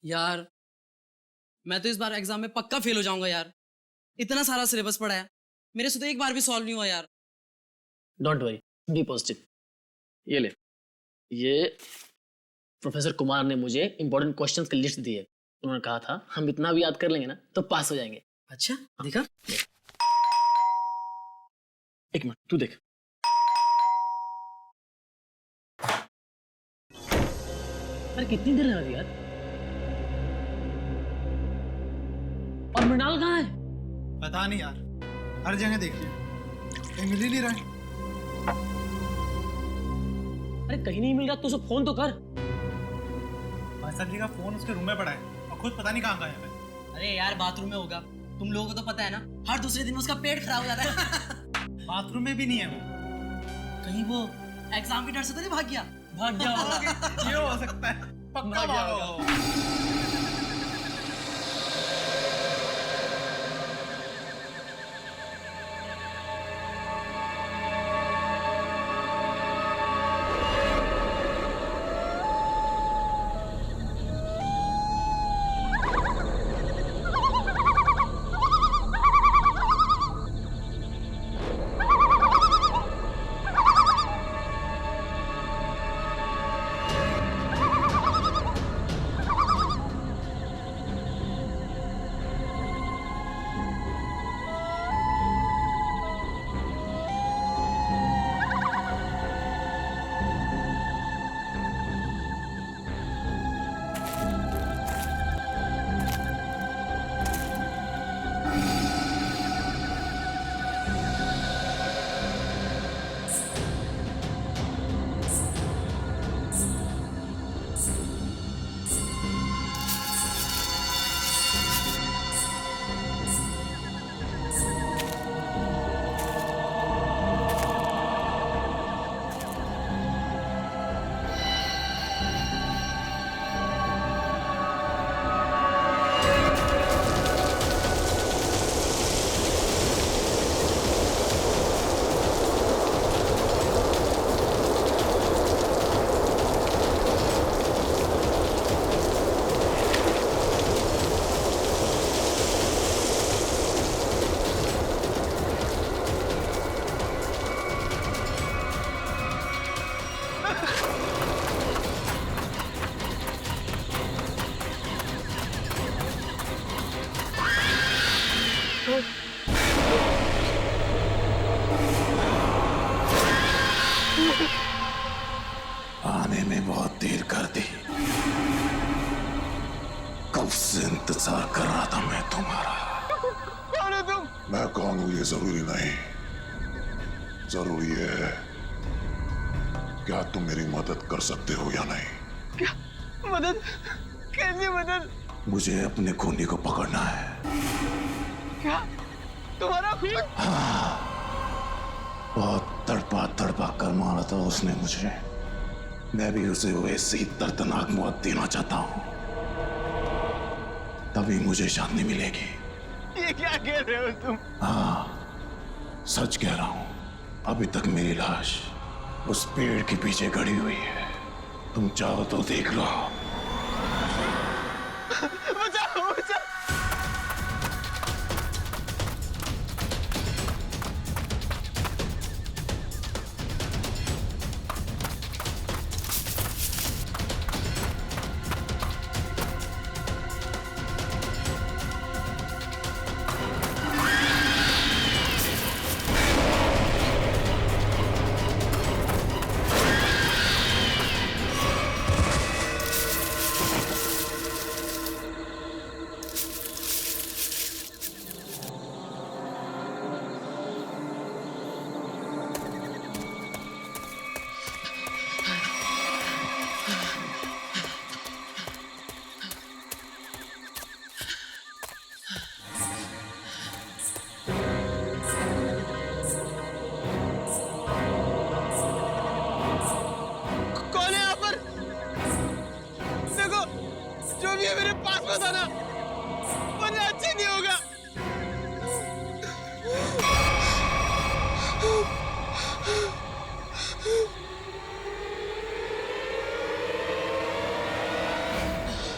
यार मैं तो इस बार एग्जाम में पक्का फेल हो जाऊंगा यार। इतना सारा सिलेबस पढ़ा है, मेरे से तो एक बार भी सॉल्व नहीं हुआ यार। Don't worry, be positive. ये ले, ये प्रोफेसर कुमार ने मुझे इंपॉर्टेंट क्वेश्चंस की लिस्ट दी है। उन्होंने कहा था हम इतना भी याद कर लेंगे ना तो पास हो जाएंगे। अच्छा दिखा। एक मिनट, तू देख। अरे कितनी देर लगा दी यार। और मृणाल कहाँ है? पता नहीं यार, हर जगह देख लिया, कहीं मिल ही नहीं रहा है। अरे कहीं नहीं मिल रहा तो उसे फोन तो कर। भाई साहब जी का फोन उसके रूम में पड़ा है और खुद पता नहीं कहाँ गायब है। अरे यार बाथरूम में होगा, तुम लोगों को तो पता है ना, हर दूसरे दिन उसका पेट खराब हो जाता है। बाथरूम में भी नहीं है वो। कहीं वो एग्जाम के डर से तो नहीं भाग गया? भाग गया होगा। ये हो सकता है, पक्का भाग गया भागा होगा। होगा। आने में बहुत देर कर दी। कब से इंतजार कर रहा था मैं तुम्हारा। कौन है तुम? मैं कौन हूं ये जरूरी नहीं, जरूरी है क्या तुम मेरी मदद कर सकते हो या नहीं। क्या मदद? कैसी मदद? मुझे अपने खूनी को पकड़ना है। क्या तुम्हारा खून? बहुत तड़पा तड़पा कर मारा था उसने मुझे। मैं भी उसे वैसे ही दर्दनाक मौत देना चाहता हूं, तभी मुझे शांति मिलेगी। ये क्या कह रहे हो तुम? हाँ सच कह रहा हूं। अभी तक मेरी लाश उस पेड़ के पीछे गड़ी हुई है, तुम चाहो तो देख लो। बचाओ बचाओ। ये मेरे पास मत आना, वरना अच्छा नहीं होगा।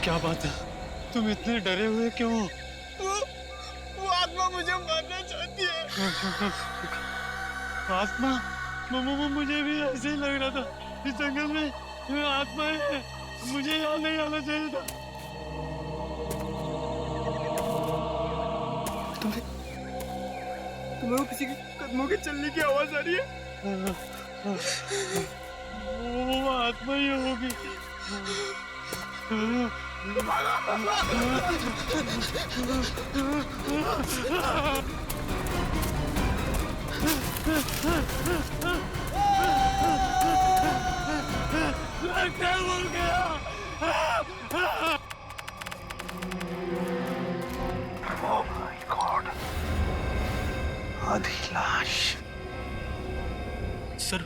क्या बात है, तुम इतने डरे हुए क्यों हो? वो आत्मा मुझे मारना चाहती है। आत्मा? मुझे भी ऐसे ही लग रहा था, इस जंगल में आत्माएं हैं, मुझे यहाँ नहीं आना चाहिए था। तुम्हें वो किसी के कदमों के चलने की आवाज आ रही है? वो आत्मा ही होगी। क्या बोल गया? Oh my God! आधी लाश। सर,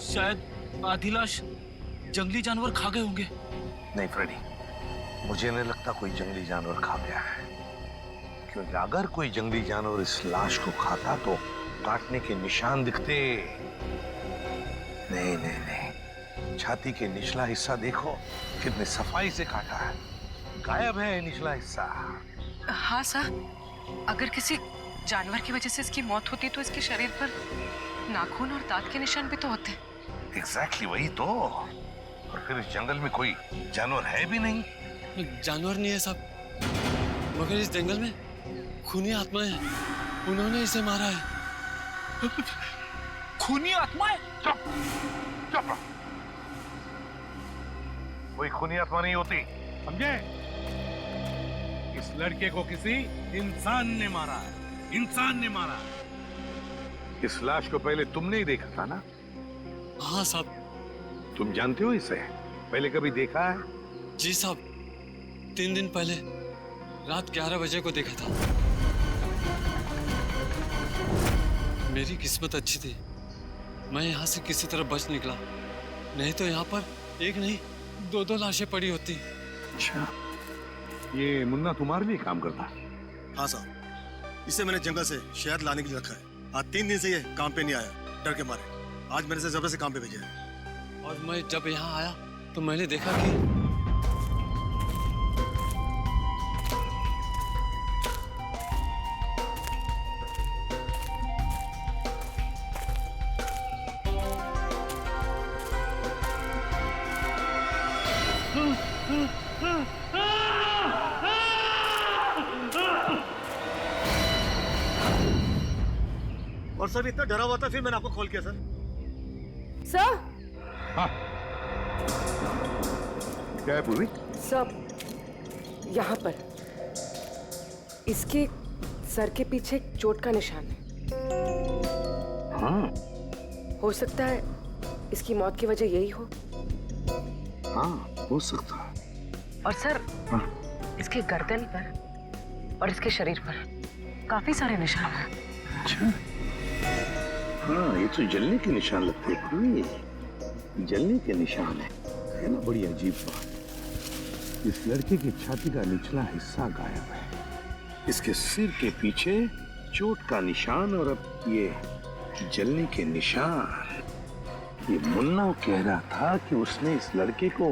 शायद आधी लाश जंगली जानवर खा गए होंगे। नहीं फ्रेडी, मुझे नहीं लगता कोई जंगली जानवर खा गया है, क्योंकि अगर कोई जंगली जानवर इस लाश को खाता तो काटने के निशान दिखते। नहीं नहीं नहीं, छाती के निचला हिस्सा देखो, कितने सफाई से काटा है, गायब है निचला हिस्सा। हाँ सर, अगर किसी जानवर की वजह से इसकी मौत होती तो इसके शरीर पर नाखून और दांत के निशान भी तो होते। एग्जैक्टली वही तो। और फिर इस जंगल में कोई जानवर है भी नहीं। जानवर नहीं है साहब, मगर इस जंगल में खूनी आत्माएं हैं, उन्होंने इसे मारा है। खूनी आत्माएं? चुप चुप, कोई खूनी आत्मा नहीं होती, समझे? इस लड़के को किसी इंसान ने मारा है, इंसान ने मारा है। इस लाश को पहले तुमने ही देखा था ना? हाँ साहब। तुम जानते हो इसे? पहले कभी देखा है? जी साहब, 3 दिन पहले रात 11 बजे को देखा था। मेरी किस्मत अच्छी थी, मैं यहाँ से किसी तरह बच निकला, नहीं तो यहाँ पर एक नहीं 2 लाशें पड़ी होती। अच्छा, ये मुन्ना तुम्हारे लिए काम करता? हाँ साहब, इसे मैंने जंगल से शहद लाने के लिए रखा है। आज 3 दिन से ये काम पे नहीं आया, डर के मारे। आज मैंने इसे जबरदस्ती काम पे भेजा है। और मैं जब यहाँ आया तो मैंने देखा कि और सर इतना डरा हुआ था, फिर मैंने आपको कॉल किया सर। सर, हाँ, क्या है पूर्वी? सर, यहाँ पर इसके सर के पीछे एक चोट का निशान है। हाँ, हो सकता है इसकी मौत की वजह यही हो। हाँ, हो सकता है। और सर, हाँ। इसके गर्दन पर और इसके शरीर पर काफी सारे निशान हैं। अच्छा, हाँ, ये तो जलने के निशान लगते हैं पूर्वी, जलने के निशान है ना? बड़ी अजीब बात, इस लड़के की छाती का निचला हिस्सा गायब है, इसके सिर के पीछे चोट का निशान, और अब ये जलने के निशान। ये मुन्ना कह रहा था कि उसने इस लड़के को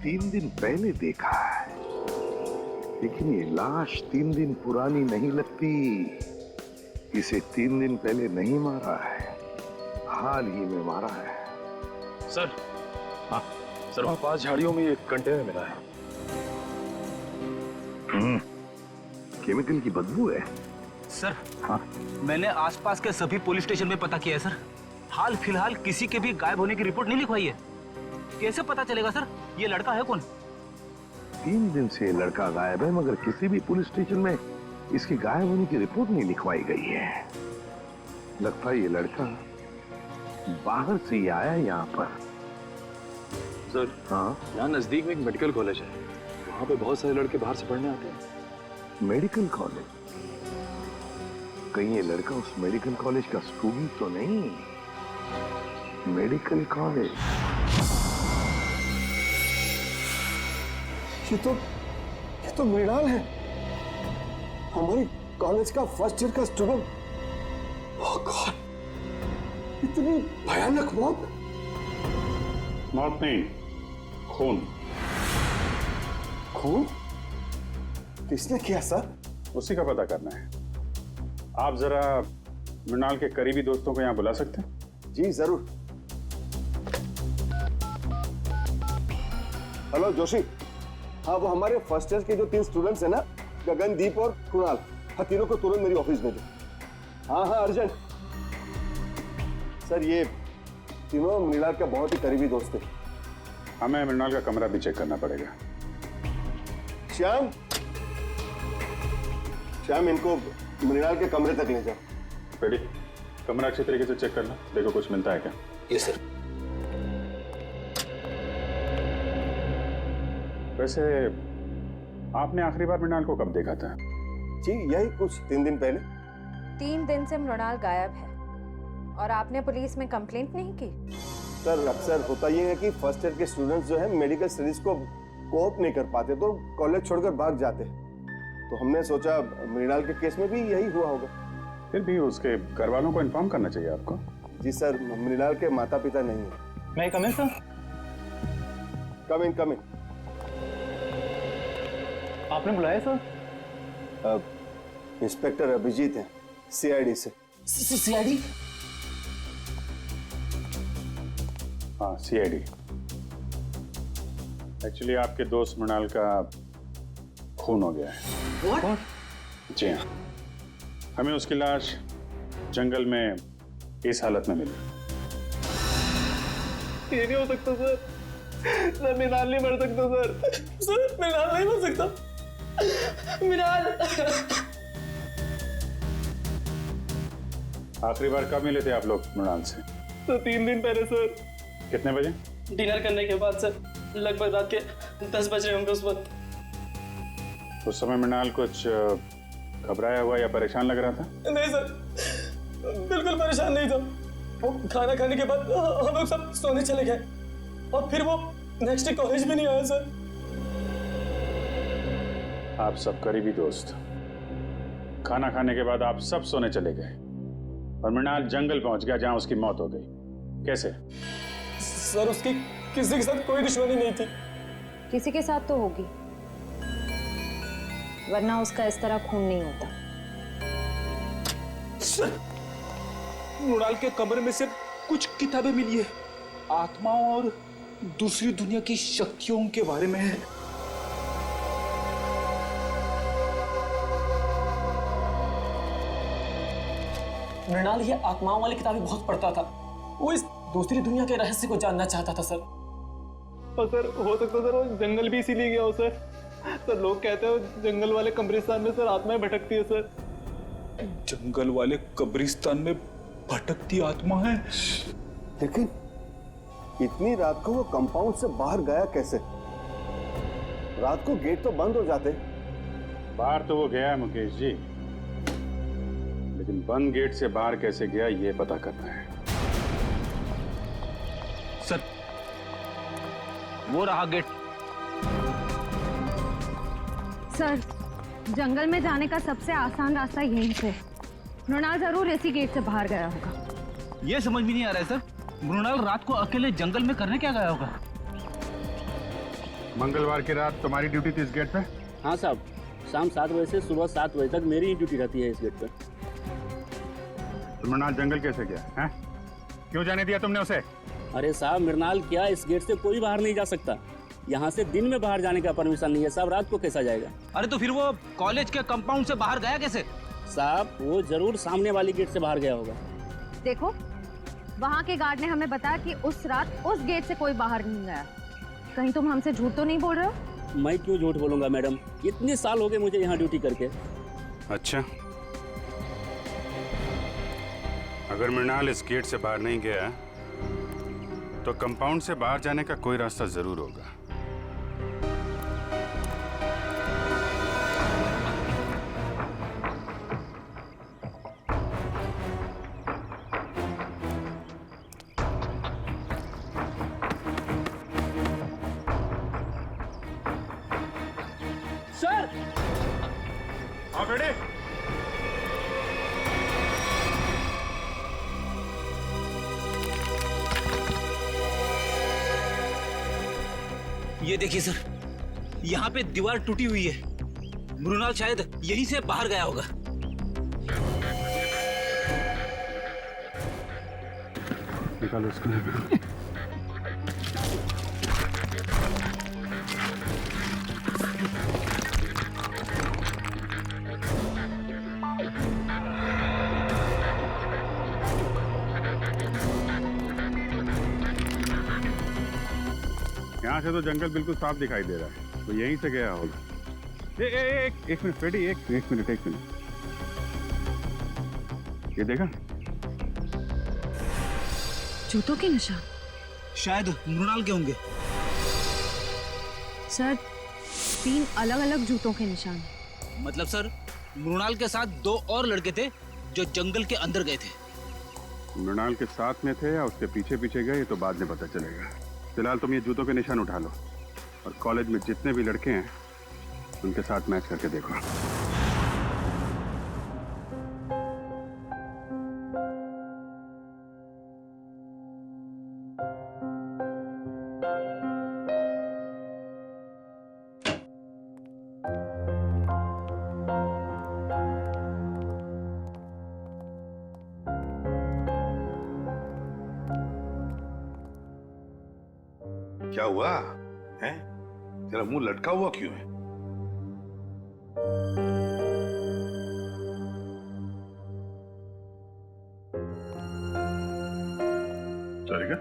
3 दिन पहले देखा है, लेकिन ये लाश 3 दिन पुरानी नहीं लगती। इसे 3 दिन पहले नहीं मारा है, हाल ही में मारा है। सर, हाँ सर, वहाँ 5 झाड़ियों में एक कंटेनर मिला है। केमिकल की बदबू है सर। हाँ, मैंने आसपास के सभी पुलिस स्टेशन में पता किया है सर, हाल फिलहाल किसी के भी गायब होने की रिपोर्ट नहीं लिखवाई है। कैसे पता चलेगा सर ये लड़का है कौन? 3 दिन से लड़का गायब है, मगर किसी भी पुलिस स्टेशन में इसके गायब होने की रिपोर्ट नहीं लिखवाई गई है। लगता है ये लड़का बाहर से ही आया यहाँ पर। सर, हाँ, यहाँ नजदीक में एक मेडिकल कॉलेज है, वहाँ पे बहुत सारे लड़के बाहर से पढ़ने आते हैं। Medical college? कहीं ये लड़का उस मेडिकल कॉलेज का स्टूडेंट तो नहीं? मेडिकल कॉलेज, ये तो मृणाल है, हमारी कॉलेज का फर्स्ट ईयर का स्टूडेंट। ओह गॉड, इतनी भयानक मौत। मौत नहीं, खून। खून? किसने किया सर? उसी का पता करना है। आप जरा मृणाल के करीबी दोस्तों को यहाँ बुला सकते हैं? जी जरूर। हेलो जोशी। हाँ, वो हमारे फर्स्ट ईयर के जो 3 स्टूडेंट्स हैं ना, गगनदीप और कुणाल, हाँ तीनों को तुरंत मेरी ऑफिस भेजो। हाँ अर्जेंट। सर ये तीनों मृणाल के बहुत ही करीबी दोस्त थे। हमें मृणाल का कमरा भी चेक करना पड़ेगा। श्याम, इनको मृणाल के कमरे तक ले जाओ। रेडी? कमरा अच्छी तरीके से चेक करना, देखो कुछ मिलता है क्या। Yes sir. वैसे आपने आखिरी बार मृणाल को कब देखा था? जी यही कुछ 3 दिन पहले। 3 दिन से मृणाल गायब है और आपने पुलिस में कंप्लेंट नहीं की? सर अक्सर होता ये है कि फर्स्ट ईयर के स्टूडेंट्स जो है मेडिकल स्टडीज को कोऑप नहीं कर पाते तो कॉलेज छोड़कर भाग जाते हैं, तो हमने सोचा मृणाल के केस में भी यही हुआ होगा। फिर भी उसके घर वालों को इन्फॉर्म करना चाहिए आपको। जी सर, मृणाल के माता पिता नहीं है। मैं कम इन सर? कम इन। आपने बुलाया सर? इंस्पेक्टर अभिजीत हैं, सीआईडी से। सीआईडी? हाँ सीआईडी। एक्चुअली आपके दोस्त मृणाल का खून हो गया है। What? जी हाँ, हमें उसकी लाश जंगल में इस हालत में मिली। ये नहीं हो सकता सर। सर मृणाल नहीं मर सकता सर। सर मृणाल नहीं मर सकता। मृणाल। आखिरी बार कब मिले थे आप लोग मृणाल से? तो 3 दिन पहले सर। कितने बजे? डिनर करने के बाद सर, लगभग रात के 10 बज रहे होंगे उस वक्त। उस समय मृणाल कुछ घबराया हुआ या परेशान लग रहा था? नहीं सर, बिल्कुल परेशान नहीं था। वो खाना खाने के बाद हम लोग सब सोने चले गए और फिर वो नेक्स्ट डे कॉलेज भी नहीं आया सर। आप सब करीबी दोस्त, खाना खाने के बाद आप सब सोने चले गए और मृणाल जंगल पहुंच गया जहां उसकी मौत हो गई। कैसे? सर उसकी किसी के साथ कोई दुश्मनी नहीं थी। किसी के साथ तो होगी, वरना उसका इस तरह खून नहीं होता। सर मृणाल के कमरे में से कुछ किताबें मिली है, आत्माओं और दूसरी दुनिया की शक्तियों के बारे में है। मृणाल ये आत्माओं वाली किताबें बहुत पढ़ता था। वो इस दूसरी दुनिया के रहस्य को जानना चाहता था सर। और सर हो सकता सर वो जंगल भी इसीलिए गया हो सर। सर लोग कहते हैं जंगल वाले कब्रिस्तान में सर आत्माएं भटकती है सर। जंगल वाले कब्रिस्तान में भटकती आत्मा है। लेकिन इतनी रात को वो कंपाउंड से बाहर गया कैसे? रात को गेट तो बंद हो जाते। बाहर तो वो गया है मुकेश जी, लेकिन बंद गेट से बाहर कैसे गया ये पता करना है। सर वो रहा गेट। सर जंगल में जाने का सबसे आसान रास्ता यहीं से। मृणाल जरूर इसी गेट से बाहर गया होगा। ये समझ में नहीं आ रहा है सर, मृणाल रात को अकेले जंगल में करने क्या गया होगा? मंगलवार की रात तुम्हारी ड्यूटी थी इस गेट पे? हाँ साहब, शाम 7 बजे से सुबह 7 बजे तक मेरी ही ड्यूटी रहती है इस गेट पे। तो मृणाल जंगल कैसे गया है? क्यों जाने दिया तुमने उसे? अरे साहब मृणाल क्या, इस गेट से कोई बाहर नहीं जा सकता। यहाँ से दिन में बाहर जाने का परमिशन नहीं है साहब, रात को कैसा जाएगा? अरे तो फिर वो कॉलेज के कंपाउंड से बाहर गया कैसे? साहब वो जरूर सामने वाली गेट से बाहर गया होगा। देखो वहाँ के गार्ड ने हमें बताया कि उस रात उस गेट से कोई बाहर नहीं गया। कहीं तुम हमसे झूठ तो नहीं बोल रहे हो? मैं क्यों झूठ बोलूंगा मैडम, इतने साल हो गए मुझे यहाँ ड्यूटी करके। अच्छा, अगर मृणाल इस गेट से बाहर नहीं गया तो कंपाउंड से बाहर जाने का कोई रास्ता जरूर होगा। सर हाँ बेटे। ये देखिए सर, यहाँ पे दीवार टूटी हुई है। मृणाल शायद यहीं से बाहर गया होगा। निकालो इसको। यहाँ से तो जंगल बिल्कुल साफ दिखाई दे रहा है, तो यहीं से गया होगा। एक मिनट फ्रेडी, एक मिनट। ये देखा? जूतों के निशान शायद मृणाल के होंगे। सर 3 अलग-अलग जूतों के निशान। मतलब सर, मृणाल के साथ 2 और लड़के थे जो जंगल के अंदर गए थे। मृणाल के साथ में थे या उसके पीछे पीछे गए, तो बाद में पता चलेगा। फिलहाल तुम ये जूतों के निशान उठा लो और कॉलेज में जितने भी लड़के हैं उनके साथ मैच करके देखो। क्या हुआ है? तेरा मुंह लटका हुआ क्यों है? सारिका,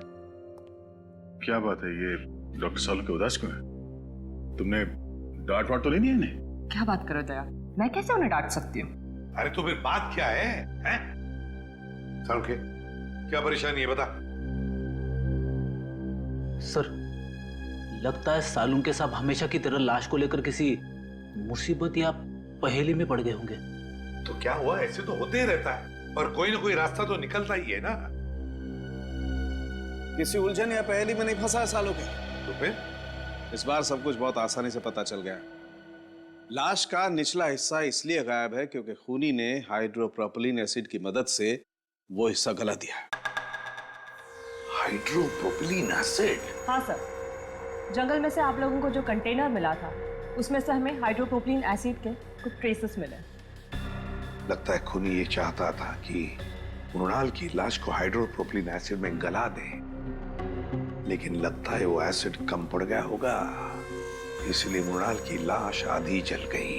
क्या बात है? ये डॉक्टर सालू के उदास क्यों है? तुमने डांट वाट तो नहीं दी इन्हें? क्या बात करो दया, मैं कैसे उन्हें डांट सकती हूँ? अरे तो फिर बात क्या है? हैं? सालू क्या परेशानी है, बता। सर, लगता है सालून के साहब हमेशा की तरह लाश को लेकर किसी मुसीबत या पहेली में पड़ गए होंगे। तो क्या हुआ? ऐसे तो होते ही रहता है, और कोई ना कोई रास्ता तो निकलता ही है ना। किसी उलझन या पहेली में नहीं फंसा है सालों के। तो फिर इस बार सब कुछ बहुत आसानी से पता चल गया। लाश का निचला हिस्सा इसलिए गायब है क्योंकि खूनी ने हाइड्रोप्रोपिलीन एसिड की मदद से वो हिस्सा गला दिया। हाइड्रोप्रोपिलीन एसिड? हाँ सर, जंगल में से आप लोगों को जो कंटेनर मिला था उसमें से हमें हाइड्रोप्रोपिलीन एसिड के कुछ ट्रेसेस मिले। लगता है खूनी ये चाहता था कि मृणाल की लाश को हाइड्रोप्रोपिलीन एसिड में गला दे, लेकिन लगता है वो एसिड कम पड़ गया होगा, इसलिए मृणाल की लाश आधी जल गई।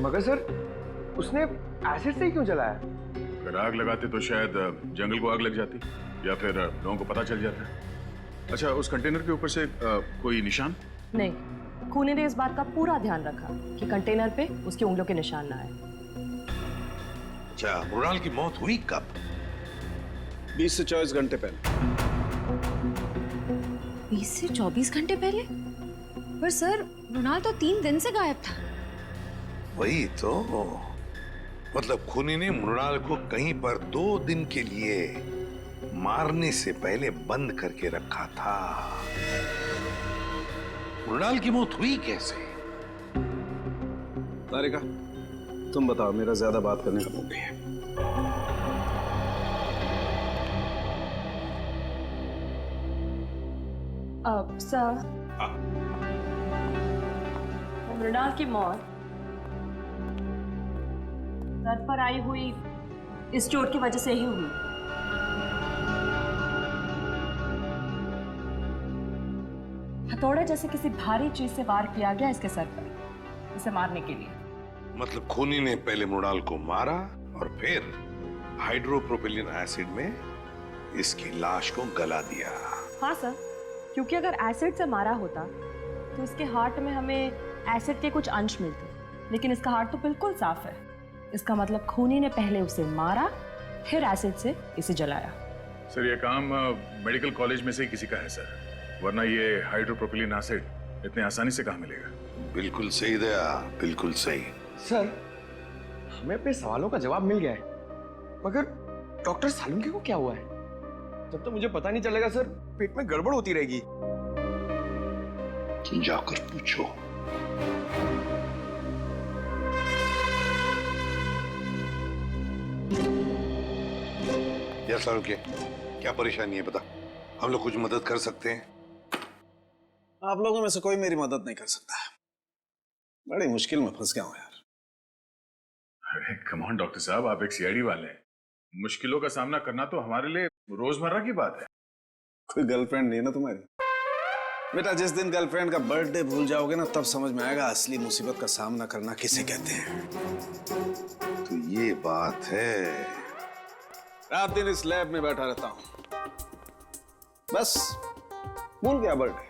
मगर सर, उसने एसिड से ही क्यों जलाया? अगर आग लगाते तो शायद जंगल को आग लग जाती, या फिर लोगों को पता चल जाता। अच्छा, उस कंटेनर के ऊपर से कोई निशान? नहीं, खूनी ने इस बात का पूरा ध्यान रखा कि कंटेनर पे उसकी उंगलियों के निशान ना आए। अच्छा, मृणाल की मौत हुई कब? 20 से 24 घंटे पहले। 20 से 24 घंटे पहले? पर सर, मृणाल तो 3 दिन से गायब था। वही तो, मतलब खूनी ने मृणाल को कहीं पर 2 दिन के लिए मारने से पहले बंद करके रखा था। मृणाल की मौत हुई कैसे? तारिका, तुम बताओ, मेरा ज्यादा बात करने का मूड नहीं है। सर, मृणाल की मौत सर पर आई हुई इस चोट की वजह से ही हुई। हथौड़े जैसे किसी भारी चीज से वार किया गया इसके सर पर, इसे मारने के लिए। मतलब खूनी ने पहले मृणाल को मारा और फिर हाइड्रोप्रोपिलीन एसिड में इसकी लाश को गला दिया। हाँ सर, क्योंकि अगर एसिड से मारा होता तो इसके हार्ट में हमें एसिड के कुछ अंश मिलते, लेकिन इसका हार्ट तो बिल्कुल साफ है। इसका मतलब खूनी ने पहले उसे मारा, फिर एसिड से इसे जलाया। सर, ये काम मेडिकल कॉलेज में से ही किसी का है सर, वरना ये हाइड्रोप्रोपिलीन एसिड इतने आसानी से कहाँ मिलेगा? बिल्कुल सही दया, बिल्कुल सही। सर, हमें अपने सवालों का जवाब मिल गया है, मगर डॉक्टर सालुंके को क्या हुआ है? जब तक मुझे पता नहीं चलेगा सर, पेट में गड़बड़ होती रहेगी। जाकर पूछो। यस आरुके, क्या परेशानी है बता, हम लोग कुछ मदद कर सकते हैं? आप लोगों में से कोई मेरी मदद नहीं कर सकता। बड़ी मुश्किल में फंस गया हूं यार। अरे कम ऑन डॉक्टर साहब, आप एक सीआईडी वाले हैं। मुश्किलों का सामना करना तो हमारे लिए रोजमर्रा की बात है। कोई गर्लफ्रेंड नहीं है ना तुम्हारी? बेटा, जिस दिन गर्लफ्रेंड का बर्थडे भूल जाओगे ना, तब समझ में आएगा असली मुसीबत का सामना करना किसे कहते हैं। तो ये बात है। रात दिन इस लैब में बैठा रहता हूं, बस भूल गया बर्थडे।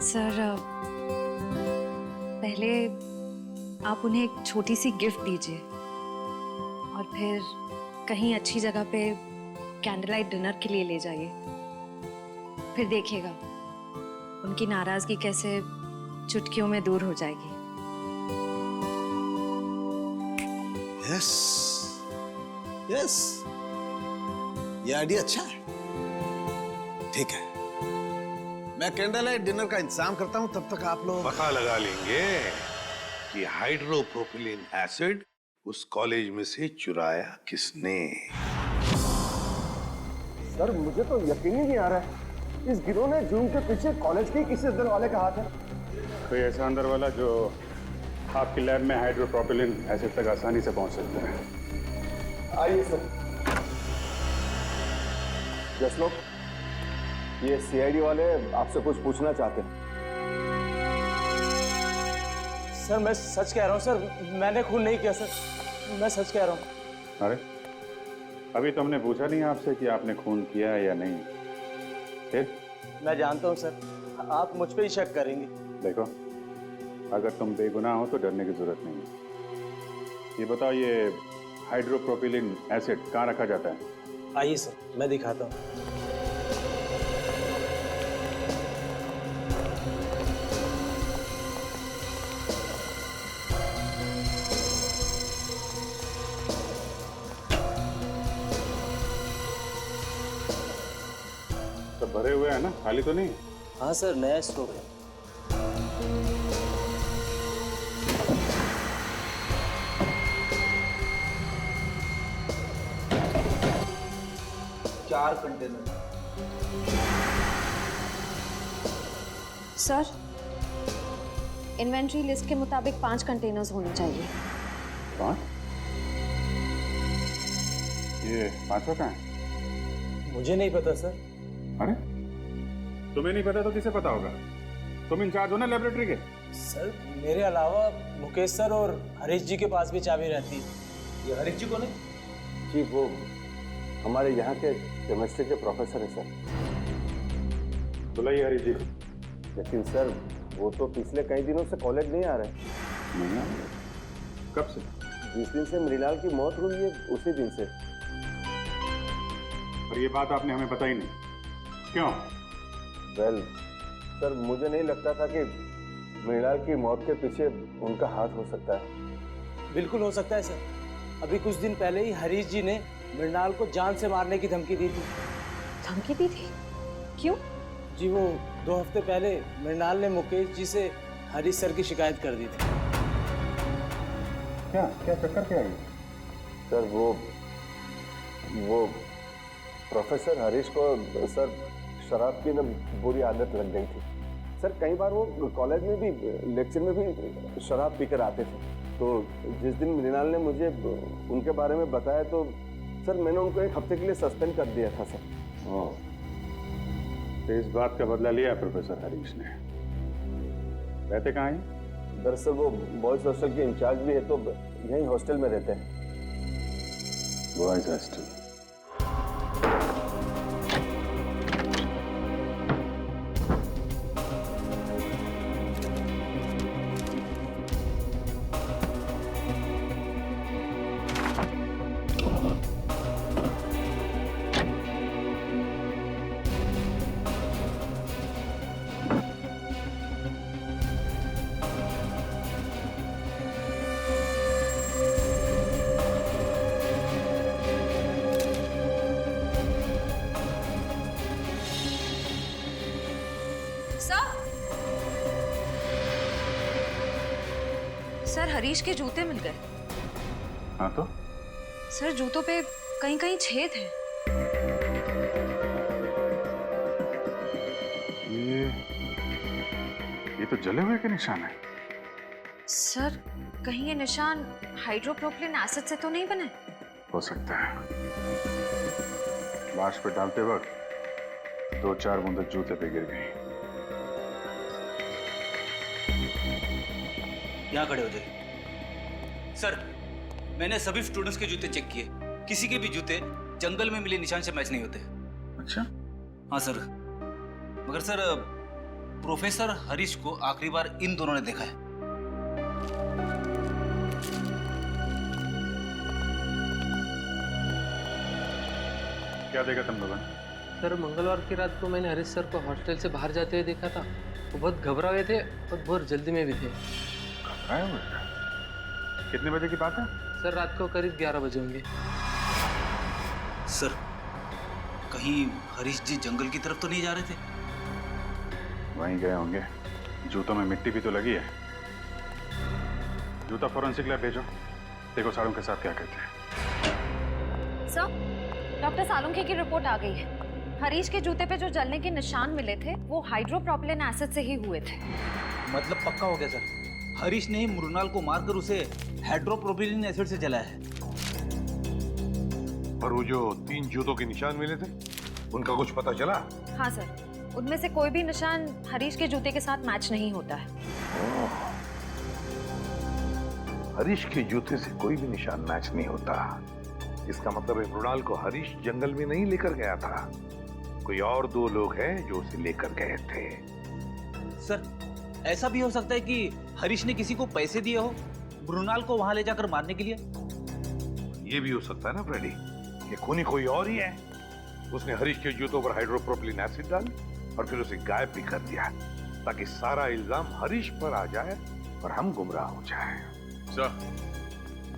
सर, पहले आप उन्हें एक छोटी सी गिफ्ट दीजिए और फिर कहीं अच्छी जगह पे कैंडल लाइट डिनर के लिए ले जाइए। फिर देखिएगा उनकी नाराजगी कैसे चुटकियों में दूर हो जाएगी। यस यस, ये आइडिया अच्छा है। ठीक है, मैं कैंडल लाइट डिनर का इंतजाम करता हूं, तब तक आप लोग पता लगा लेंगे कि हाइड्रोप्रोपिलीन एसिड उस कॉलेज में से चुराया किसने। सर, मुझे तो यकीन ही नहीं आ रहा है, इस गिरोह ने जूम के पीछे कॉलेज के किसी अंदर वाले का हाथ है। कोई ऐसा अंदर वाला जो आपकी लैब में हाइड्रोप्रोपिलीन एसिड तक आसानी से पहुंच सकते हैं। आइए सर। जस लोग, ये सीआईडी वाले आपसे कुछ पूछना चाहते हैं। सर, मैं सच कह रहा हूँ सर, मैंने खून नहीं किया सर, मैं सच कह रहा हूँ। अरे अभी तो हमने पूछा नहीं आपसे कि आपने खून किया है या नहीं। फिर मैं जानता हूँ सर, आप मुझ पे ही शक करेंगे। देखो, अगर तुम बेगुनाह हो तो डरने की जरूरत नहीं है। ये बताओ, ये हाइड्रोप्रोपिलीन एसिड कहाँ रखा जाता है? आइए सर, मैं दिखाता हूँ। तो भरे हुए हैं ना, खाली तो नहीं? हाँ सर, नया स्टॉक है। चार कंटेनर। सर, इन्वेंट्री लिस्ट के मुताबिक 5 कंटेनर्स होने चाहिए। 5? ये 5वां कहाँ है? मुझे नहीं पता सर। अरे तुम्हें नहीं पता तो किसे पता होगा? तुम इंचार्ज हो ना लेबोरेटरी के। सर, मेरे अलावा मुकेश सर और हरीश जी के पास भी चाबी रहती है। ये हरीश जी कौन है? जी, वो हमारे यहाँ के केमिस्ट्री के प्रोफेसर है सर। बुलाइए हरीश जी। लेकिन सर, वो तो पिछले कई दिनों से कॉलेज नहीं आ रहे। नहीं आ रहे? कब से? जिस दिन से मृणाल की मौत हुई है उसी दिन से। और ये बात आपने हमें बताई नहीं, क्यों? वेल सर, मुझे नहीं लगता था कि मृणाल की मौत के पीछे उनका हाथ हो सकता है। बिल्कुल हो सकता है सर। अभी कुछ दिन पहले ही हरीश जी ने मृणाल को जान से मारने की धमकी दी थी। धमकी दी थी? क्यों? जी, वो 2 हफ्ते पहले मृणाल ने मुकेश जी से हरीश सर की शिकायत कर दी थी। क्या क्या चक्कर क्या है? सर, वो प्रोफेसर हरीश को सर शराब की ना बुरी आदत लग गई थी। सर, कई बार वो कॉलेज में भी, लेक्चर में भी शराब पीकर आते थे। तो जिस दिन मृणाल ने मुझे उनके बारे में बताया तो सर, मैंने उनको 1 हफ्ते के लिए सस्पेंड कर दिया था सर। तो इस बात का बदला लिया प्रोफेसर हरीश ने। रहते कहाँ हैं? दरअसल वो बॉयज हॉस्टल के इंचार्ज भी है, तो यहीं हॉस्टल में रहते हैं। Boys hostel? सर हरीश के जूते मिल गए। हाँ तो सर जूतों पे कहीं कहीं छेद है। ये तो जले हुए के निशान है। सर कहीं ये निशान हाइड्रोप्रोपिलीन एसिड से तो नहीं बने? हो सकता है। लाश पे डालते वक्त 2-4 बूंद जूते पे गिर गई। यहाँ खड़े हो जाइए। सर मैंने सभी स्टूडेंट्स के जूते चेक किए, किसी के भी जूते जंगल में मिले निशान से मैच नहीं होते। अच्छा? हाँ सर, मगर सर प्रोफेसर हरीश को आखिरी बार इन दोनों ने देखा है। क्या देखा तुम लोगों ने? सर मंगलवार की रात को मैंने हरीश सर को हॉस्टल से बाहर जाते हुए देखा था। वो बहुत घबरा हुए थे और बहुत जल्दी में भी थे। घबराए हुए? कितने बजे की बात है? सर रात को करीब 11 बजे होंगे। सर कहीं हरीश जी जंगल की तरफ तो नहीं जा रहे थे? वहीं गए होंगे। जूतों में मिट्टी भी तो लगी है। जूता फॉरेंसिक लैब भेजो, देखो साड़ों के साथ क्या कहते हैं। सर डॉक्टर सालुंखे की रिपोर्ट आ गई है। हरीश के जूते पे जो जलने के निशान मिले थे वो हाइड्रोप्रोपिलीन एसिड से ही हुए थे। मतलब पक्का हो गया सर, हरीश ने ही मृणाल को मारकर उसे हाइड्रोप्रोपिलीन एसिड से जलाया है। और वो जो 3 जूतों के निशान मिले थे उनका कुछ पता चला? हाँ सर, उनमें से कोई भी निशान हरीश के जूते के साथ मैच नहीं होता है। हरीश के जूते से कोई भी निशान मैच नहीं होता। इसका मतलब है मृणाल को हरीश जंगल में नहीं लेकर गया था, कोई और 2 लोग हैं जो उसे लेकर गए थे। सर ऐसा भी हो सकता है कि हरीश ने किसी को पैसे दिए हो मृणाल को वहां ले जाकर मारने के लिए। ये भी हो सकता है ना फ्रेडी, ये खूनी कोई और ही है। उसने हरीश के जूतों पर हाइड्रोप्रोपिलीन एसिड डाल और फिर उसे गायब भी कर दिया ताकि सारा इल्जाम हरीश पर आ जाए और हम गुमराह हो जाए। सर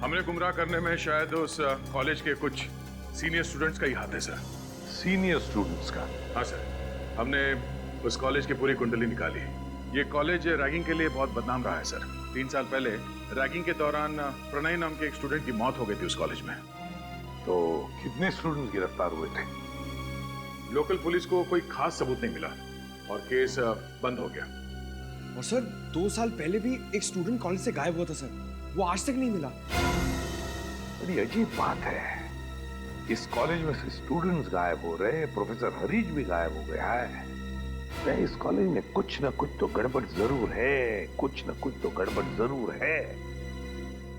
हमने गुमराह करने में शायद उस कॉलेज के कुछ सीनियर स्टूडेंट्स का ही हाथ है सर। सीनियर स्टूडेंट्स का? हाँ सर, हमने उस कॉलेज की पूरी कुंडली निकाली। ये कॉलेज रैगिंग के लिए बहुत बदनाम रहा है सर। 3 साल पहले रैगिंग के दौरान प्रणय नाम के एक स्टूडेंट की मौत हो गई थी उस कॉलेज में। तो कितने स्टूडेंट्स गिरफ्तार हुए थे? लोकल पुलिस को कोई खास सबूत नहीं मिला और केस बंद हो गया। और सर 2 साल पहले भी एक स्टूडेंट कॉलेज से गायब हुआ था सर, वो आज तक नहीं मिला। बड़ी अजीब बात है, इस कॉलेज में से स्टूडेंट्स गायब हो रहे हैं, प्रोफेसर हरीश भी गायब हो गया है। इस कॉलेज में कुछ न कुछ तो गड़बड़ जरूर है, कुछ न कुछ तो गड़बड़ जरूर है।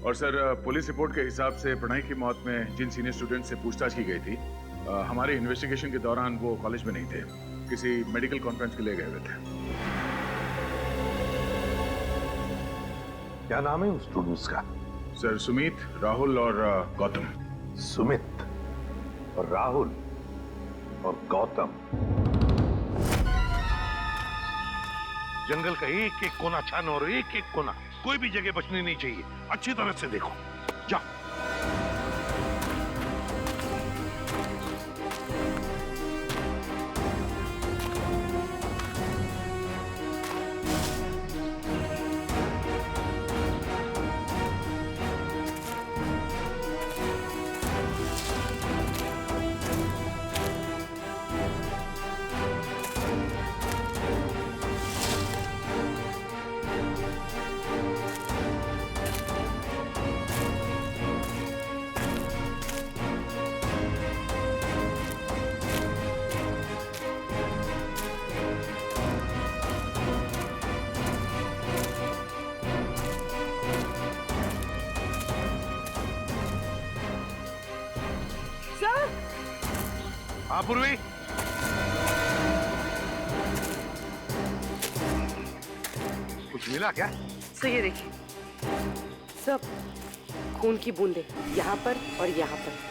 और सर पुलिस रिपोर्ट के हिसाब से प्रणय की मौत में जिन सीनियर स्टूडेंट से पूछताछ की गई थी, हमारे इन्वेस्टिगेशन के दौरान वो कॉलेज में नहीं थे, किसी मेडिकल कॉन्फ्रेंस के लिए गए हुए थे। क्या नाम है उन स्टूडेंट्स का? सर सुमित, राहुल और गौतम। सुमित और राहुल और गौतम। जंगल का एक एक कोना छानो और एक एक कोना, कोई भी जगह बचनी नहीं चाहिए। अच्छी तरह से देखो, जाओ। हाँ पूर्वी, कुछ मिला क्या? सर ये देखिए, सब खून की बूंदें यहाँ पर और यहाँ पर।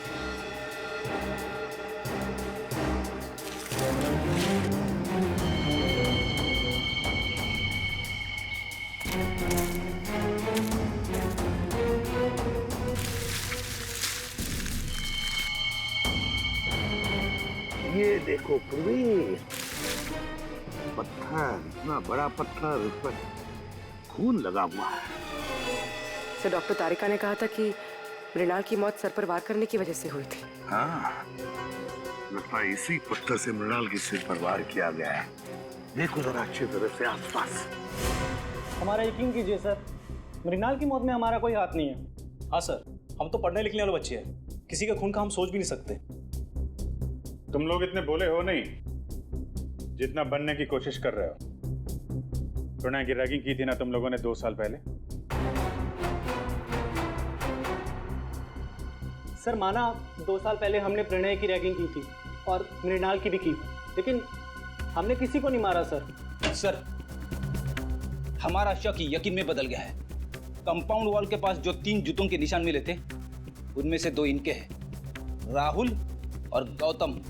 ये देखो पूर्वी, पत्थर, इतना बड़ा पत्थर, उस पर खून लगा हुआ है। सर डॉक्टर तारिका ने कहा था कि मृणाल की मौत सर पर वार करने की वजह से हुई थी। हाँ, लगता है इसी पत्थर से मृणाल के सिर पर वार किया गया है। देखो जरा अच्छी तरह से आसपास। हमारा यकीन कीजिए सर, मृणाल की मौत में हमारा कोई हाथ नहीं है। हाँ सर, हम तो पढ़ने लिखने वाले बच्चे हैं, किसी का खून का हम सोच भी नहीं सकते। तुम लोग इतने बोले हो नहीं जितना बनने की कोशिश कर रहे हो। प्रणय की रैगिंग की थी ना तुम लोगों ने 2 साल पहले। सर माना 2 साल पहले हमने प्रणय की रैगिंग की थी और मृणाल की भी की, लेकिन हमने किसी को नहीं मारा सर। सर हमारा शक यकीन में बदल गया है। कंपाउंड वॉल के पास जो 3 जूतों के निशान मिले थे उनमें से 2 इनके हैं, राहुल और गौतम।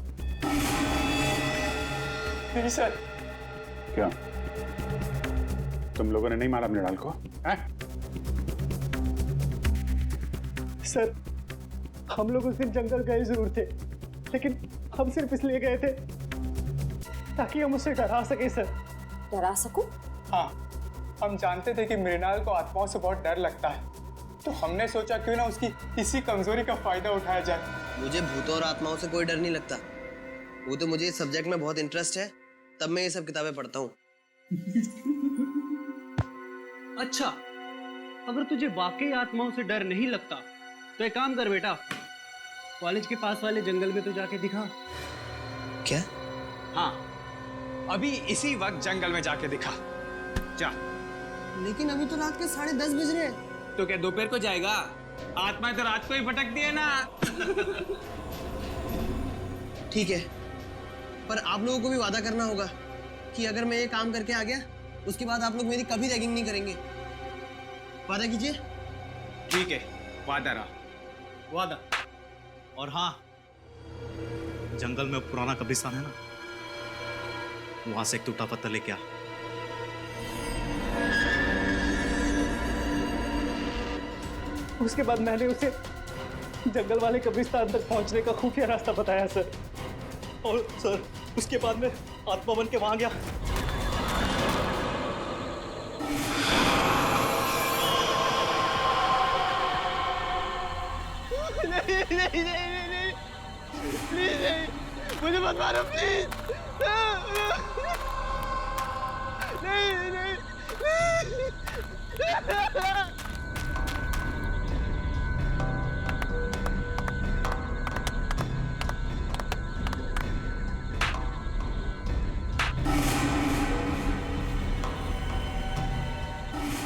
नहीं सर। क्या तुम लोगों ने नहीं मारा मृणाल को? सर हम लोग उस दिन जंगल गए जरूर थे, लेकिन हम सिर्फ इसलिए गए थे ताकि हम उसे डरा सके सर। डरा सकूं? हाँ, हम जानते थे कि मृणाल को आत्माओं से बहुत डर लगता है, तो हमने सोचा क्यों ना उसकी इसी कमजोरी का फायदा उठाया जाए। मुझे भूतों और आत्माओं से कोई डर नहीं लगता। वो तो मुझे इस सब्जेक्ट में बहुत इंटरेस्ट है, तब मैं ये सब किताबें पढ़ता हूँ। अच्छा, अगर तुझे वाकई आत्माओं से डर नहीं लगता तो एक काम कर बेटा, कॉलेज के पास वाले जंगल में तो जाके दिखा। क्या? हाँ, अभी इसी वक्त जंगल में जाके दिखा। जा। लेकिन अभी तो रात के 10:30 बज रहे हैं। तो क्या दोपहर को जाएगा? आत्मा तो रात को ही भटकती है ना। ठीक है, पर आप लोगों को भी वादा करना होगा कि अगर मैं ये काम करके आ गया उसके बाद आप लोग मेरी कभी रैगिंग नहीं करेंगे। वादा कीजिए। ठीक है, वादा रहा। वादा। और हाँ, जंगल में पुराना कब्रिस्तान है ना, वहां से एक टूटा पत्थर लेके आ। उसके बाद मैंने उसे जंगल वाले कब्रिस्तान तक पहुंचने का खुफिया रास्ता बताया सर, और सर उसके बाद मैं आत्मा बन के वहां गया। नहीं नहीं नहीं नहीं प्लीज नहीं, मुझे मत मारो प्लीज। नहीं नहीं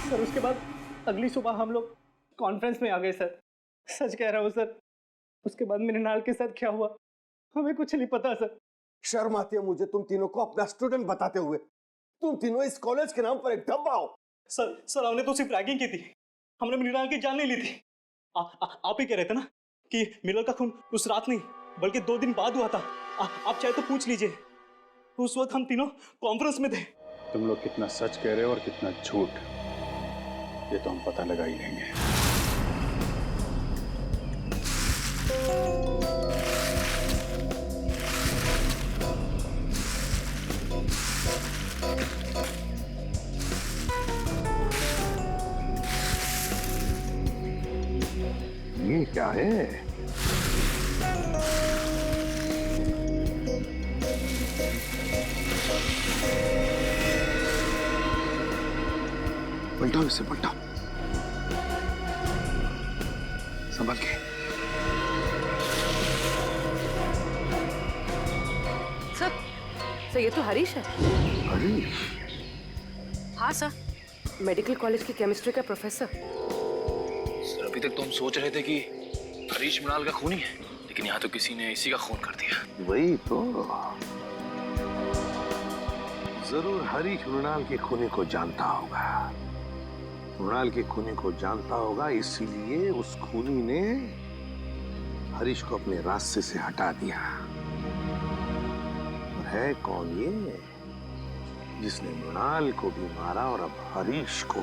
सर उसके बाद अगली सुबह हम लोग कॉन्फ्रेंस में आ गए सर। सच कह रहा हूँ सर, उसके बाद मृणाल के साथ क्या हुआ हमें कुछ नहीं पता सर। शर्म आती है मुझे तुम तीनों को अपना स्टूडेंट बताते हुए। तुम तीनों इस कॉलेज के नाम पर एक धब्बा हो। सर हमने तो सिर्फ रैगिंग की थी, हमने मृणाल की जान नहीं ली थी। आप ही कह रहे थे ना कि मृणाल का खून उस रात नहीं बल्कि 2 दिन बाद हुआ था। आप चाहे तो पूछ लीजिए, उस वक्त हम तीनों कॉन्फ्रेंस में थे। तुम लोग कितना सच कह रहे हो और कितना झूठ, ये तो हम पता लगा ही लेंगे। ये क्या है? पलटाओ इसे, पलटाओ। संभल के। सर ये तो हरीश है। हरीश? हाँ सर, मेडिकल कॉलेज की केमिस्ट्री का प्रोफेसर। सर अभी तक तो हम सोच रहे थे कि हरीश मृणाल का खूनी है, लेकिन यहाँ तो किसी ने इसी का खून कर दिया। वही तो, जरूर हरीश मृणाल के खूनी को जानता होगा। मृणाल के खूनी को जानता होगा, इसीलिए उस खूनी ने हरीश को अपने रास्ते से हटा दिया। और है कौन ये जिसने मृणाल को भी मारा और अब हरीश को?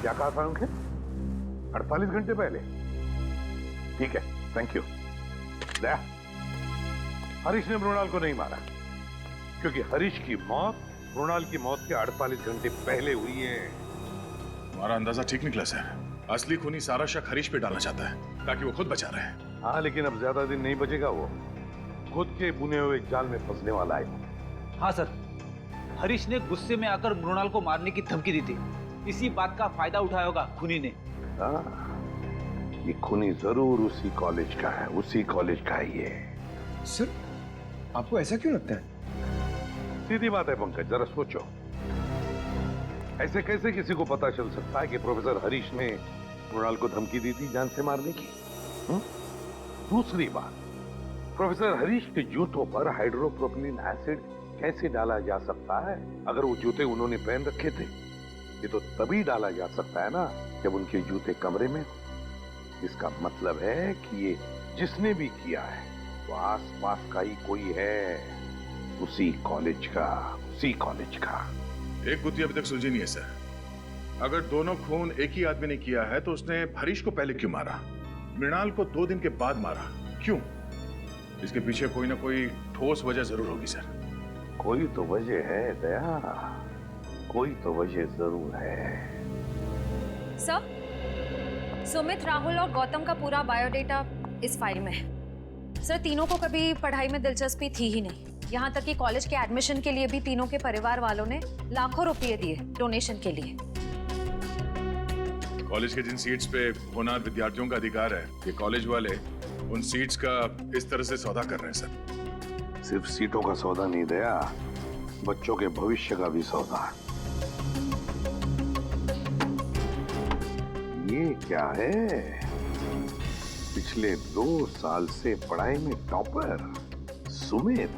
क्या कहा था उनके? 48 घंटे पहले? ठीक है, थैंक यू। दया, हरीश ने मृणाल को नहीं मारा, क्योंकि हरीश की मौत मृणाल की मौत के 48 घंटे पहले हुई है। हमारा अंदाजा ठीक निकला सर। असली खूनी सारा शक हरीश पे डालना चाहता है ताकि वो खुद बचा रहे। हाँ, लेकिन अब ज्यादा दिन नहीं बचेगा वो। खुद के बुने हुए जाल में फंसने वाला है। हाँ सर, हरीश ने गुस्से में आकर मृणाल को मारने की धमकी दी थी। इसी बात का फायदा उठाया होगा खूनी ने। ये खूनी जरूर उसी कॉलेज का है, उसी कॉलेज का है ये। सर, आपको ऐसा क्यों लगता है? सीधी बात है पंकज, जरा सोचो। ऐसे कैसे किसी को पता चल सकता है कि प्रोफेसर हरीश ने मृणाल को धमकी दी थी जान से मारने की? दूसरी बात, प्रोफेसर हरीश के जूतों पर हाइड्रोप्रोपिलीन एसिड कैसे डाला जा सकता है? अगर वो जूते उन्होंने पहन रखे थे, ये तो तभी डाला जा सकता है ना जब उनके जूते कमरे में हो। इसका मतलब है कि ये जिसने भी किया है वो आसपास का ही कोई है, उसी कॉलेज का, उसी कॉलेज का। एक गुत्थी अभी तक सुलझी नहीं है सर। अगर दोनों खून एक ही आदमी ने किया है तो उसने हरीश को पहले क्यों मारा, मृणाल को 2 दिन के बाद मारा, क्यों? इसके पीछे कोई ना कोई ठोस वजह जरूर होगी सर। कोई तो वजह है दया, कोई तो वजह जरूर है। सर, सुमित, राहुल और गौतम का पूरा बायोडेटा इस फाइल में है। सर, तीनों को कभी पढ़ाई में दिलचस्पी थी ही नहीं। यहाँ तक कि कॉलेज के एडमिशन के लिए भी तीनों के परिवार वालों ने लाखों रुपए दिए डोनेशन के लिए। कॉलेज के जिन सीट्स पे होनहार विद्यार्थियों का अधिकार है, ये कॉलेज वाले उन सीट्स का इस तरह से सौदा कर रहे हैं सर। सिर्फ सीटों का सौदा नहीं दया, बच्चों के भविष्य का भी सौदा। ये क्या है? पिछले 2 साल से पढ़ाई में टॉपर सुमित।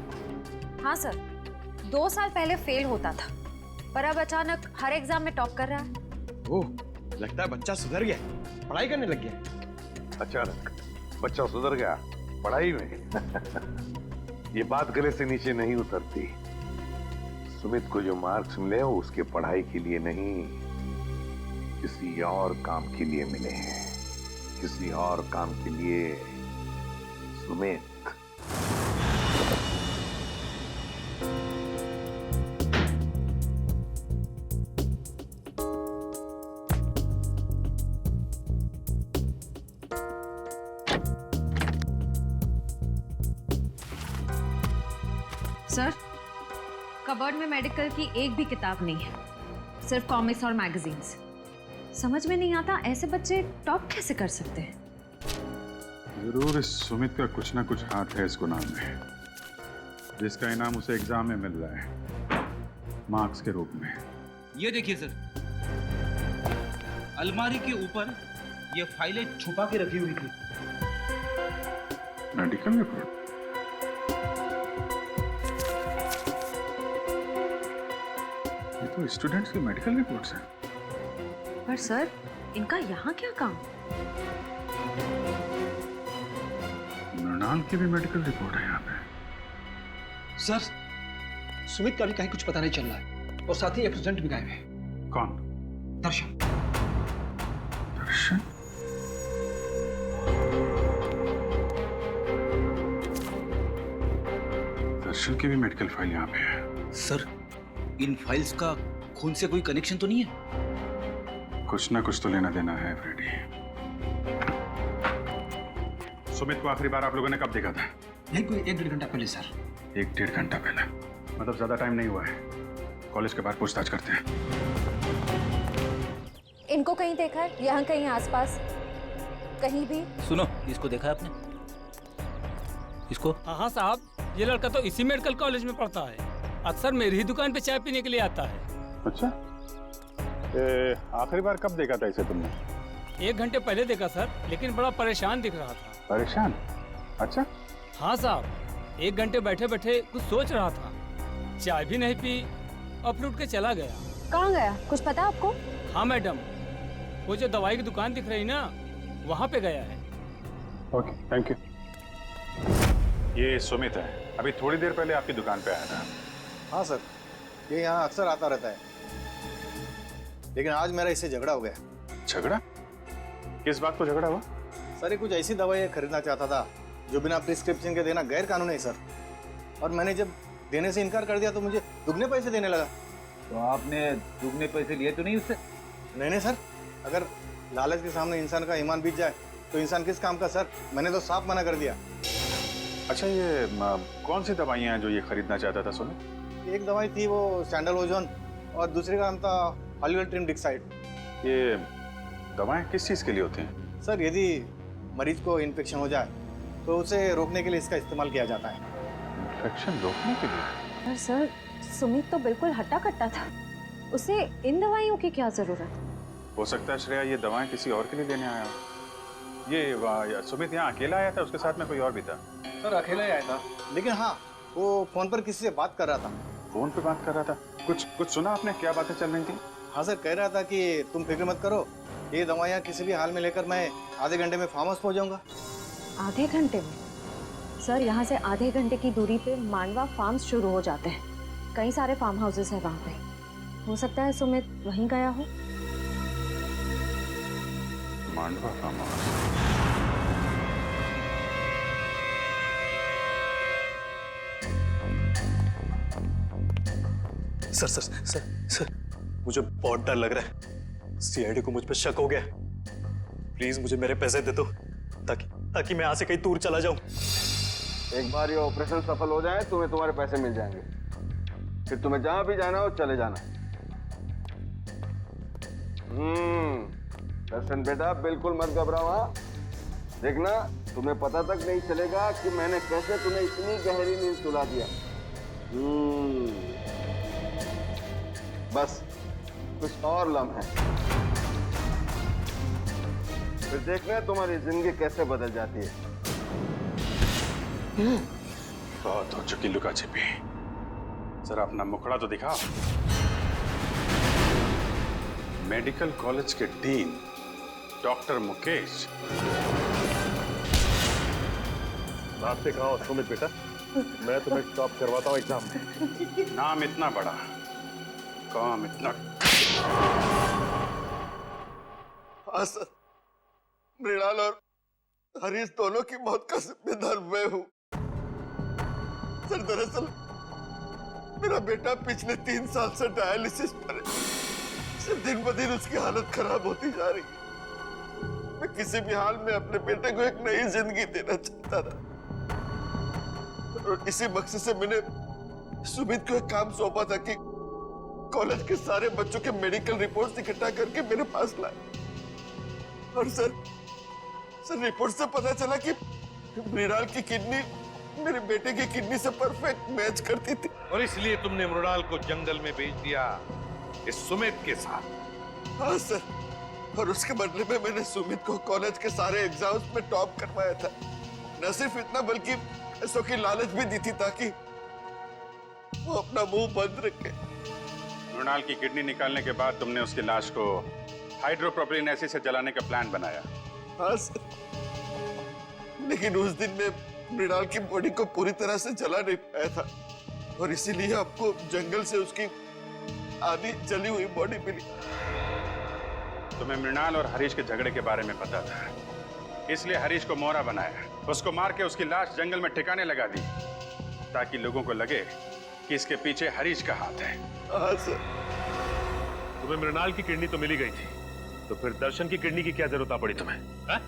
हाँ सर, 2 साल पहले फेल होता था, पर अब अचानक हर एग्जाम में टॉप कर रहा है। ओह, लगता है बच्चा सुधर गया, पढ़ाई करने लग गया। अचानक बच्चा सुधर गया पढ़ाई में? ये बात गले से नीचे नहीं उतरती। सुमित को जो मार्क्स मिले वो उसके पढ़ाई के लिए नहीं, किसी और काम के लिए मिले हैं, किसी और काम के लिए। सुमित, सर, कबर्ड में मेडिकल की एक भी किताब नहीं है, सिर्फ कॉमिक्स और मैगजीन्स। समझ में नहीं आता ऐसे बच्चे टॉप कैसे कर सकते हैं। जरूर इस सुमित का कुछ ना कुछ हाथ है इसको नाम में, जिसका इनाम उसे एग्जाम में मिल रहा है मार्क्स के रूप में। ये देखिए सर, अलमारी के ऊपर ये फाइलें छुपा के रखी हुई थी। Medical report? ये तो स्टूडेंट्स की मेडिकल रिपोर्ट्स हैं। पर सर, इनका यहाँ क्या काम? मृणाल की भी मेडिकल रिपोर्ट है यहाँ पे। सर, सुमित का भी कहीं कुछ पता नहीं चल रहा है और साथ ही एक स्टूडेंट भी गायब है। कौन? दर्शन। दर्शन? दर्शन की भी मेडिकल फाइल यहाँ पे है। सर, इन फाइल्स का खून से कोई कनेक्शन तो नहीं है? कुछ ना कुछ तो लेना देना है फ्रेडी। सुमित को आखिरी बार आप लोगों ने कब देखा था? यही कोई 1-1.5 घंटा पहले सर। 1-1.5 घंटा पहले? मतलब ज्यादा टाइम नहीं हुआ है। कॉलेज के बाहर पूछताछ करते हैं। इनको कहीं देखा है? यहाँ कहीं आसपास कहीं भी? सुनो, इसको देखा है आपने? इसको? हाँ साहब, ये लड़का तो इसी मेडिकल कॉलेज में पढ़ता है। अक्सर मेरी ही दुकान पे चाय पीने के लिए आता है। अच्छा, आखिरी बार कब देखा था इसे तुमने? 1 घंटे पहले देखा सर, लेकिन बड़ा परेशान दिख रहा था। परेशान? अच्छा। हाँ साहब, 1 घंटे बैठे बैठे कुछ सोच रहा था, चाय भी नहीं पी और फिर उठ के चला गया। कहाँ गया, कुछ पता आपको? हाँ मैडम, वो जो दवाई की दुकान दिख रही ना, वहाँ पे गया है। Okay, thank you. ये सुमित है, अभी थोड़ी देर पहले आपकी दुकान पे आया था। हाँ सर, ये यहाँ अक्सर आता रहता है, लेकिन आज मेरा इससे झगड़ा हो गया। झगड़ा? किस बात को झगड़ा हुआ? सर, ये कुछ ऐसी दवाई खरीदना चाहता था जो बिना प्रिस्क्रिप्शन के देना गैर कानूनी है सर, और मैंने जब देने से इनकार कर दिया तो मुझे दुगने पैसे देने लगा। तो आपने दुगने पैसे लिए तो नहीं उससे? नहीं सर, अगर लालच के सामने इंसान का ईमान बीत जाए तो इंसान किस काम का सर? मैंने तो साफ मना कर दिया। अच्छा, ये कौन सी दवाइयाँ हैं जो ये खरीदना चाहता था सुमित? एक दवाई थी वो सैंडल ओजोन और दूसरे का नाम था हॉलीवुड डिक्साइड। ये दवाएं किस चीज़ के लिए होती हैं? सर यदि मरीज को इन्फेक्शन हो जाए तो उसे रोकने के लिए इसका इस्तेमाल किया जाता है। इन्फेक्शन रोकने के लिए? पर सर सुमित तो बिल्कुल हट्टा कट्टा था, उसे इन दवाइयों की क्या जरूरत? हो सकता है श्रेया ये दवाएं किसी और के लिए लेने आया हो। ये सुमित यहाँ अकेला आया था, उसके साथ में कोई और भी था? सर अकेला ही आया था, लेकिन हाँ वो फोन पर किसी से बात कर रहा था। फोन पे बात कर रहा था? कुछ सुना आपने? क्या बातें चल रही थी? हाँ सर, कह रहा था कि तुम फिक्र मत करो, ये दवाइयाँ किसी भी हाल में लेकर मैं आधे घंटे में फार्म हाउस पहुँच जाऊंगा। आधे घंटे में? सर यहाँ से आधे घंटे की दूरी पे मांडवा फार्म्स शुरू हो जाते हैं, कई सारे फार्म हाउसेस हैं वहाँ पे। हो सकता है सुमित वहीं गया हो। Mandwa farm house? Sir sir sir sir मुझे बहुत डर लग रहा है। सीआईडी को मुझ पर शक हो गया। प्लीज मुझे मेरे पैसे दे दो ताकि मैं यहाँ से कहीं दूर चला जाऊं। एक बार ये ऑपरेशन सफल हो जाए तुम्हें तुम्हारे पैसे मिल जाएंगे, फिर तुम्हें जहां भी जाना हो चले जाना। दर्शन बेटा बिल्कुल मत घबराओ। हाँ देखना, तुम्हें पता तक नहीं चलेगा कि मैंने कैसे तुम्हें इतनी गहरी नींद सुला दिया। बस कुछ और लम्हे, फिर देखना तुम्हारी जिंदगी कैसे बदल जाती है। बहुत हो चुकी लुका छिपी, जरा अपना मुखड़ा तो दिखाओ। मेडिकल कॉलेज के डीन डॉक्टर मुकेश। बात से कहा सुमित बेटा, मैं तुम्हें टॉप करवाता हूँ एग्जाम में। नाम इतना बड़ा, काम इतना। हाँ सर, मृणाल और हरीश दोनों की मौत का जिम्मेदार मैं हूँ। सर दरअसल मेरा बेटा पिछले 3 साल से डायलिसिस पर है। सिर्फ दिन ब दिन उसकी हालत खराब होती जा रही है। मैं किसी भी हाल में अपने बेटे को एक नई जिंदगी देना चाहता था, और इसी मकसद से मैंने सुमित को एक काम सौंपा था कि कॉलेज के सारे बच्चों के मेडिकल रिपोर्ट्स इकट्ठा करके मेरे पास लाए। और सर रिपोर्ट से पता चला कि मृणाल की किडनी मेरे बेटे की किडनी से परफेक्ट मैच करती थी। और इसलिए तुमने मृणाल को जंगल में भेज दिया इस सुमित के साथ। हाँ सर, और उसके बदले में मैंने सुमित को कॉलेज के सारे एग्जाम्स में टॉप करवाया था। न सिर्फ इतना बल्कि पैसों की लालच भी दी थी ताकि वो अपना मुंह बंद रखे। मृणाल की किडनी निकालने के बाद तुमने उसकी लाश को हाइड्रोप्रोपिलीन एसिड से जलाने का प्लान बनाया। हाँ सर, लेकिन उस दिन में मृणाल की बॉडी को पूरी तरह से जला नहीं पाया था, और इसीलिए आपको जंगल से उसकी आधी जली हुई बॉडी मिली। तुम्हें मृणाल और हरीश के झगड़े के बारे में पता था, इसलिए हरीश को मोहरा बनाया, उसको मार के उसकी लाश जंगल में ठिकाने लगा दी ताकि लोगों को लगे कि इसके पीछे हरीश का हाथ है। हाँ सर। तुम्हें मृणाल की किडनी तो मिली गई थी, तो फिर दर्शन की किडनी की क्या जरूरत पड़ी तुम्हें? हा?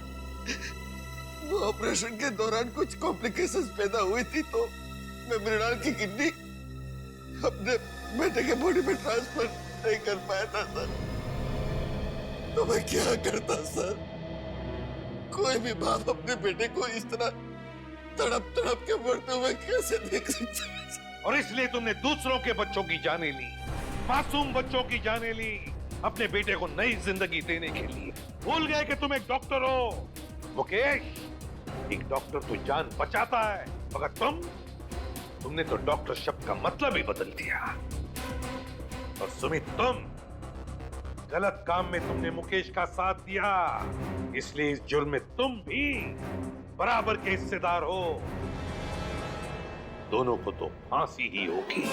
वो ऑपरेशन के दौरान कुछ कॉम्प्लिकेशंस पैदा हुई थी, तो मैं मृणाल की किडनी अपने बेटे के बॉडी में ट्रांसफर नहीं कर पाया था सर। तो मैं क्या करता सर? कोई भी बाप अपने बेटे को इस तरह तड़प तड़प के मरते हुए कैसे देख सकता है? और इसलिए तुमने दूसरों के बच्चों की जानें ली, मासूम बच्चों की जानें ली, अपने बेटे को नई जिंदगी देने के लिए। भूल गए कि तुम एक डॉक्टर हो मुकेश। एक डॉक्टर तो जान बचाता है, मगर तुमने तो डॉक्टर शब्द का मतलब ही बदल दिया। और सुमित, तुम गलत काम में तुमने मुकेश का साथ दिया, इसलिए इस जुर्म में तुम भी बराबर के हिस्सेदार हो। दोनों को तो फांसी ही होगी।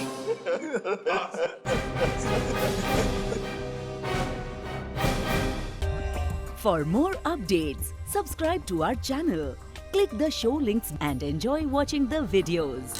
For more updates, subscribe to our channel, click the show links and enjoy watching the videos.